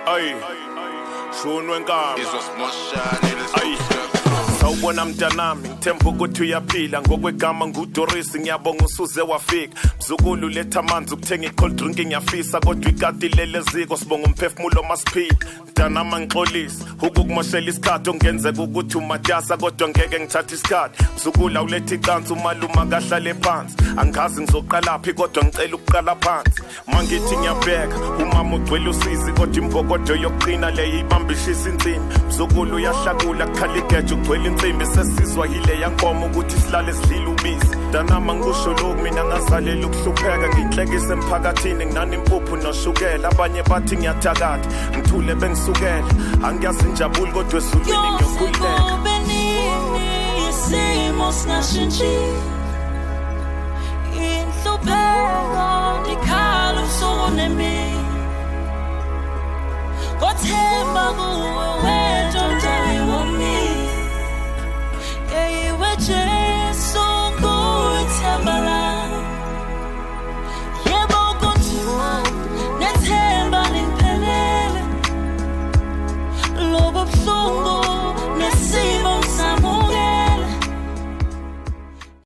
Ay, shunwe nkama Ay, sawubona mntanami ngithemba ukuthi uyaphila ngokwegama nguDoris ngiyabonga usuze wafika mzukulu letha amanzi ukuthenga icold drink ngiyafisa kodwa ikati lele ziko sibonga umphefumulo masiphila mntanami ngixolisa ukukumoshela isikhathi ongenzeka ukuthi umatasa kodwa ngeke ngithathe isikhathi mzukulu awulethe icansi umaluma kahlale phansi angazi ngizoqalaphi kodwa ngicela ukuqala phansi mangithi ngiyabheka umama ugcwele usizi kodwa imvokodo yokuqina le ibambishisa insimbi mzukulu uyahlakula kukhala igeje ugcwele insimbi sesizwa yile yankomo ukuthi silale sidlile ubisi mntanami ngisho lokhu mina ngazalela ukuhlupheka nginhlekise emphakathini nginani impuphu noshukela abanye bathi ngiyathakatha ngithule bengisukela angiyazi injabulo kodwa ezulwini ngiyokhuleka isimo singashintshi inhlupheko ikhala usone mina ngothemba kuwe